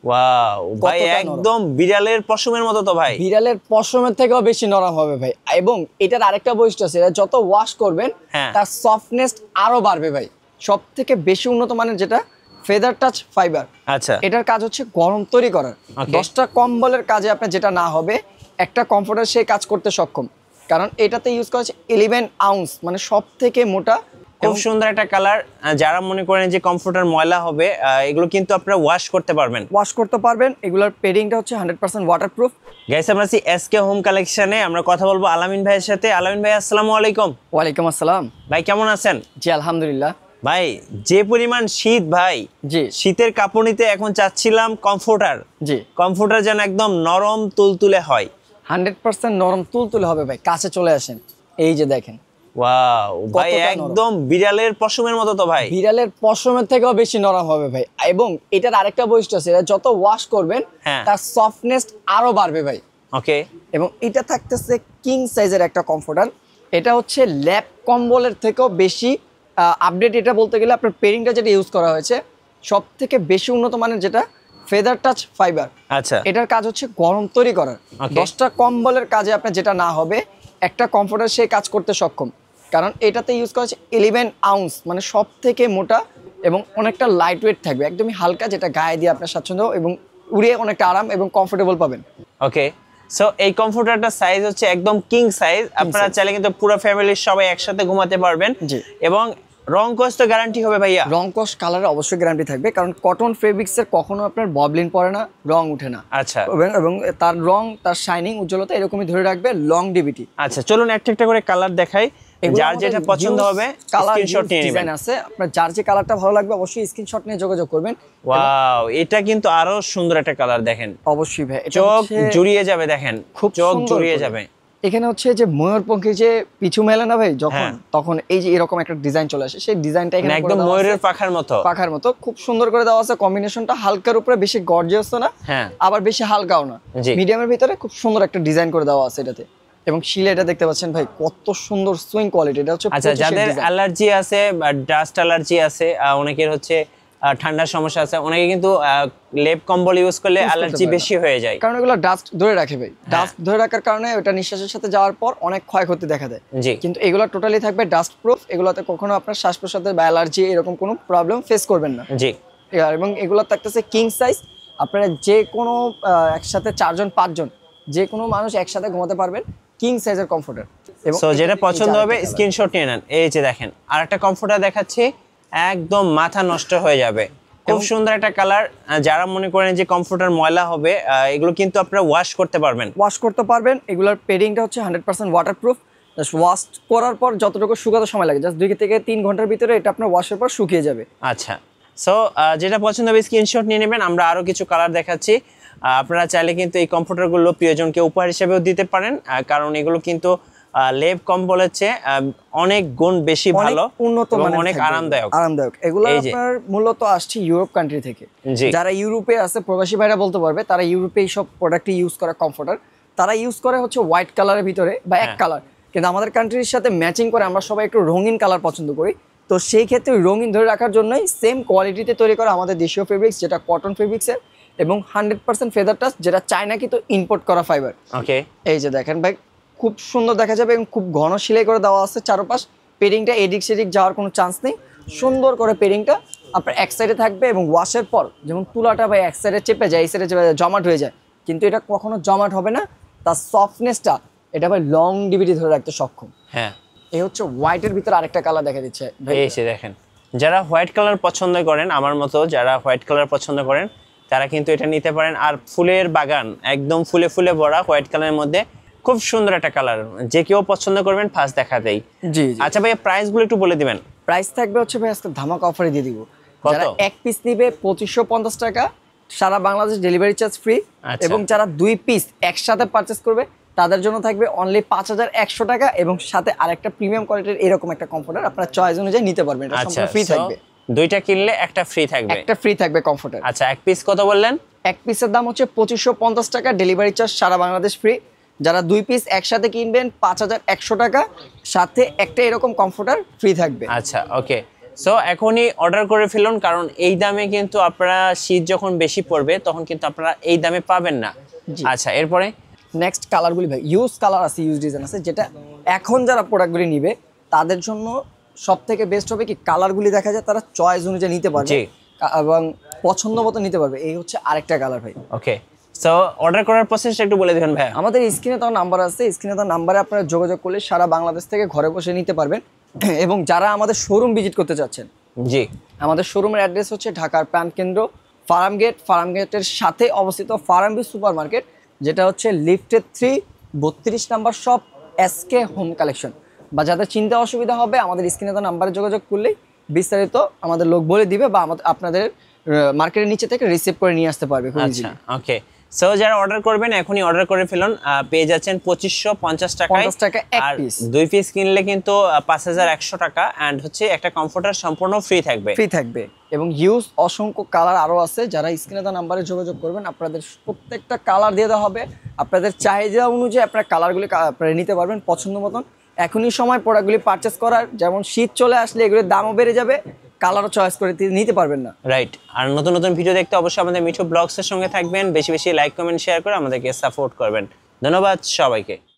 Wow ভাই, একদম বিড়ালের পশমের মতো তো ভাই। বিড়ালের পশমের থেকেও বেশি নরম হবে ভাই। এবং এটার আরেকটা বৈশিষ্ট্য আছে, এটা যত ওয়াশ করবেন তার সফটনেস আরো বাড়বে ভাই। সব থেকে বেশি উন্নত মানের যেটা ফেদার টাচ ফাইবার। আচ্ছা, এটার কাজ হচ্ছে গরম তৈরি করার। 10টা কম্বলের কাজে আপনার যেটা না হবে, একটা কমফোর্টার সেই কাজ করতে সক্ষম, কারণ এটাতে ইউজ করা হচ্ছে 11 আউন্স, মানে সব থেকে মোটা। খুব সুন্দর একটা কালার। যারা মনে করেন যে কমফোর্টার ময়লা হবে, এগুলো কিন্তু আপনারা ওয়াশ করতে পারবেন। এগুলোর পেডিংটা হচ্ছে 100% ওয়াটারপ্রুফ। গাইস, আমরা আছি এসকে হোম কালেকশনে। আমরা কথা বলবো আলামিন ভাইয়ের সাথে। আলামিন ভাই, আসসালামু আলাইকুম। ওয়ালাইকুম আসসালাম ভাই, কেমন আছেন? জি আলহামদুলিল্লাহ। ভাই, যে পরিমাণ শীত ভাই, জি শীতের কাপড় নিতে এখন চাচ্ছিলাম কমফোর্টার। জি, কমফোর্টার যেন একদম নরম তুলতুলে হয়। 100% নরম তুলতুলে হবে ভাই। কাছে চলে আসেন, এই যে দেখেন। ওয়াও ভাই, একদম বিড়ালের পশমের মতো তো ভাই। বিড়ালের পশমের থেকেও বেশি নরম হবে ভাই। এবং এটার আরেকটা বৈশিষ্ট্য আছে, এটা যত ওয়াশ করবেন তার সফটনেস আরো বাড়বে ভাই। ওকে। এবং এটা থাকতেছে কিং সাইজের একটা কমফোর্টার। এটা হচ্ছে ল্যাপ কম্বলের থেকেও বেশি আপডেট। এটা বলতে গেলে আপনার পেরিংটা যেটা ইউজ করা হয়েছে সব থেকে বেশি উন্নত মানের, যেটা ফেদার টাচ ফাইবার। আচ্ছা, এটার কাজ হচ্ছে গরম তৈরি করার। 10টা কম্বলের কাজে আপনার যেটা না হবে, একটা কমফোর্টার সেই কাজ করতে সক্ষম, কারণ এটাতে ইউজ করা হচ্ছে 11 আউন্স, মানে সব থেকে মোটা এবং অনেকটা লাইট ওয়েট থাকবে, একদমই হালকা, যেটা গায়ে দিয়ে আপনার স্বাচ্ছন্দ্য এবং উড়িয়ে অনেকটা আরাম এবং কমফোর্টেবল পাবেন। ওকে। সো এই কমফোর্টারটার সাইজ হচ্ছে একদম কিং সাইজ। আপনারা চাইলে কিন্তু পুরো ফ্যামিলির সবাই একসাথে ঘুমাতে পারবেন। এবং রং কস তো গ্যারান্টি হবে ভাইয়া? রং কস কালারে অবশ্যই গ্যারান্টি থাকবে, কারণ কটন ফেব্রিক্সের কখনো আপনার ববলিন পড়ে না, রং উঠে না। আচ্ছা। এবং তার রং, তার শাইনিং, উজ্জ্বলতা এরকমই ধরে রাখবে লং ডিভিটি। আচ্ছা, চলুন একটা করে কালার দেখাই। যার যেটা পছন্দ হবে স্ক্রিনশট নিয়ে নেবেন। আছে আপনার, যার যে কালারটা ভালো লাগবে অবশ্যই স্ক্রিনশট নিয়ে যোগাযোগ করবেন। ওয়াও, এটা কিন্তু আরো সুন্দর একটা কালার। দেখেন, অবশ্যই ভাই, চোখ জুড়িয়ে যাবে। দেখেন, খুব চোখ জুড়িয়ে যাবে। এখানে হচ্ছে যে ময়ূরপঙ্খী যে পিছু মেলে না ভাই, যখন তখন এই যে এরকম একটা ডিজাইন চলে আসে, সেই ডিজাইনটা এখানে একদম ময়ূরের পাখার মতো খুব সুন্দর করে দেওয়া আছে। কম্বিনেশনটা হালকার উপরে, বেশি গর্জিয়াস না, আবার বেশি হালকাও না, মিডিয়ামের ভিতরে খুব সুন্দর একটা ডিজাইন করে দেওয়া আছে এটাতে। এবং শিলেটা দেখতে পাচ্ছেন ভাই, কত সুন্দর সুইং কোয়ালিটি। এটা হচ্ছে আচ্ছা, যাদের অ্যালার্জি আছে বা ডাস্ট অ্যালার্জি আছে, অনেকের হচ্ছে ঠান্ডার সমস্যা আছে, অনেকে কিন্তু লেপ কম্বল ইউজ করলে অ্যালার্জি বেশি হয়ে যায়, কারণ এগুলো ডাস্ট ধরে রাখে ভাই। ডাস্ট ধরে রাখার কারণে ওটা নিঃশ্বাসের সাথে যাওয়ার পর অনেক ক্ষয়ক্ষতি দেখা দেয়। কিন্তু এগুলো টোটালি থাকবে ডাস্ট প্রুফ। এগুলোতে কখনো আপনার শ্বাস প্রশ্বাসের বা অ্যালার্জি এরকম কোনো প্রবলেম ফেস করবেন না। জি। এবং এগুলো থাকতেছে কিং সাইজ। আপনারা যে কোনো একসাথে 4 জন 5 জন যে কোনো মানুষ একসাথে ঘুমাতে পারবেন, কিং সাইজের কমফোর্টার। সো যেটা পছন্দ হবে স্ক্রিনশট নিয়ে নেন। এই যে দেখেন, আরেকটা কমফোর্টার দেখাচ্ছি, একদম মাথা নষ্ট হয়ে যাবে। খুব সুন্দর একটা কালার। যারা মনে করেন যে কমফোর্টার ময়লা হবে, এগুলো কিন্তু আপনারা ওয়াশ করতে পারবেন। এগুলোর পেডিংটা হচ্ছে 100% ওয়াটারপ্রুফ। জাস্ট ওয়াশ করার পর যতটুকু শুকাতে সময় লাগে, জাস্ট 2 থেকে 3 ঘন্টার ভিতরে এটা আপনার ওয়াশের পর শুকিয়ে যাবে। আচ্ছা, সো যেটা পছন্দ হবে স্ক্রিনশট নিয়ে নেবেন। আমরা আরো কিছু কালার দেখাচ্ছি। আপনারা চাইলে কিন্তু এই কমফোর্টারগুলো প্রিয়জনকে উপহার হিসেবেও দিতে পারেন, কারণ এগুলো কিন্তু লেপ কম্বলের চেয়ে অনেক গুণ বেশি ভালো, উন্নত মানের, অনেক আরামদায়ক। এগুলো আপনার মূলত আসছে ইউরোপ কান্ট্রি থেকে। যারা ইউরোপে আছে প্রবাসী ভাইরা বলতে পারবে, তারা ইউরোপে এই সব প্রোডাক্ট ইউজ করে। কমফোর্টার তারা ইউজ করে হচ্ছে হোয়াইট কালারের ভিতরে বা এক কালার, কিন্তু আমাদের কান্ট্রির সাথে ম্যাচিং করে আমরা সবাই একটু রঙিন কালার পছন্দ করি। তো সেই ক্ষেত্রে রঙিন ধরে রাখার জন্যই সেম কোয়ালিটিতে তৈরি করা আমাদের দেশীয় ফেব্রিক্স, যেটা কটন ফেব্রিক্সের, এবং 100% ফেদার টাচ, যেটা চায়না কিন্তু ইম্পোর্ট করা ফাইবার। ওকে। এই যে দেখেন ভাই, খুব সুন্দর দেখা যাবে এবং খুব ঘন সেলাই করে দেওয়া আছে চারপাশ। পেডিংটা এদিক সেদিক যাওয়ার কোনো চান্স নেই। সুন্দর করে পেডিংটা আপনার এক সাইডে থাকবে, এবং ওয়াশের পর যেমন তুলাটা ভাই এক সাইডে চেপে যায়, এই সাইডে চেপে যায়, জমাট হয়ে যায়, কিন্তু এটা কখনো জমাট হবে না। তার সফটনেসটা এটা ভাই লং ডিভিডি ধরে রাখতে সক্ষম। এই হচ্ছে হোয়াইটের ভিতরে আরেকটা কালার দেখা দিচ্ছে। এই যে দেখেন, যারা হোয়াইট কালার পছন্দ করেন, আমার মতো যারা হোয়াইট কালার পছন্দ করেন, তারা কিন্তু এটা নিতে পারেন। আর ফুলের বাগান, একদম ফুলে ফুলে ভরা হোয়াইট কালারের মধ্যে খুব সুন্দর একটা কালার, যে কেউ পছন্দ করবেন ফার্স্ট দেখাতেই। জি। আচ্ছা ভাই, প্রাইসগুলো একটু বলে দিবেন। প্রাইস থাকবে হচ্ছে ভাই আজকে ধামাকা অফারে দিয়ে দিব। যারা এক পিস নিবে 2550 টাকা, সারা বাংলাদেশ ডেলিভারি চার্জ ফ্রি। এবং যারা 2 পিস একসাথে পারচেজ করবে তাদের জন্য থাকবে অনলি 5100 টাকা, এবং সাথে আরেকটা প্রিমিয়াম কোয়ালিটির এরকম একটা কমফোর্টার আপনারা চয়েস অনুযায়ী নিতে পারবেন। এটা সম্পূর্ণ ফ্রি থাকবে। দুইটা কিনলে একটা ফ্রি থাকবে কমফোর্টার। আচ্ছা, এক পিস কত বললেন? এক পিসের দাম হচ্ছে 2550 টাকা, ডেলিভারি চার্জ সারা বাংলাদেশ ফ্রি। যারা 2 পিস একসাথে কিনবেন 5100 টাকা, সাথে একটা এরকম কমফোর্টার ফ্রি থাকবে। আচ্ছা, ওকে। সো এখনই অর্ডার করে ফেলুন, কারণ এই দামে কিন্তু আপনারা শীত যখন বেশি পড়বে তখন কিন্তু আপনারা এই দামে পাবেন না। আচ্ছা, এরপরে নেক্সট কালারগুলি ভাই ইউজ কালার আছে, ইউজ ডিজাইন আছে, যেটা এখন যারা প্রোডাক্টগুলি নিবে তাদের জন্য সব থেকে বেস্ট হবে কি কালারগুলি দেখা যায় তারা চয়েস অনুযায়ী নিতে পারবে এবং পছন্দ মতো নিতে পারবে। এই হচ্ছে আরেকটা কালার ভাই। ওকে, সো অর্ডার করার প্রসেসটা একটু বলে দিবেন ভাই। আমাদের স্ক্রিনে তো নাম্বার আছে, স্ক্রিনে তো নাম্বারে আপনারা যোগাযোগ করলে সারা বাংলাদেশ থেকে ঘরে বসে নিতে পারবেন। এবং যারা আমাদের শোরুম ভিজিট করতে চাচ্ছেন, জি, আমাদের শোরুমের অ্যাড্রেস হচ্ছে ঢাকার প্রাণকেন্দ্র ফার্ম গেটের সাথে অবস্থিত ফার্মবি সুপার মার্কেট, যেটা হচ্ছে লিফটের 3 32 number shop SK home collection. বা যাদের চিন্তা অসুবিধা হবে আমাদের স্ক্রিনে তো নাম্বারে যোগাযোগ করলেই বিস্তারিত আমাদের লোক বলে দিবে বা আপনাদের মার্কেটের নিচে থেকে রিসিভ করে নিয়ে আসতে পারবে। আচ্ছা, ওকে। সো যারা অর্ডার করবেন এখনই অর্ডার করে ফেলুন, পেয়ে যাচ্ছেন 2550 টাকায়। 50 টাকা এক পিস, 2 পিস কিনলে কিন্তু 5100 টাকা, এন্ড হচ্ছে একটা কমফোর্টার সম্পূর্ণ ফ্রি থাকবে। এবং ইউজ অসংখ্য কালার আরো আছে। যারা স্ক্রিনে দেওয়া নাম্বারে যোগাযোগ করবেন আপনাদের প্রত্যেকটা কালার দিয়ে দেওয়া হবে, আপনাদের চাহিদা অনুযায়ী আপনারা কালারগুলি আপনারা নিতে পারবেন পছন্দ মতন। এখনই সময় প্রোডাক্টগুলি পারচেস করার, যেমন শীত চলে আসলে এগুলোর দামও বেড়ে যাবে, কালারও চয়েস করে নিতে পারবেন না। রাইট। আর নতুন নতুন ভিডিও দেখতে অবশ্যই আমাদের মিঠু ব্লগসের সঙ্গে থাকবেন, বেশি বেশি লাইক কমেন্ট শেয়ার করে আমাদেরকে সাপোর্ট করবেন। ধন্যবাদ সবাইকে।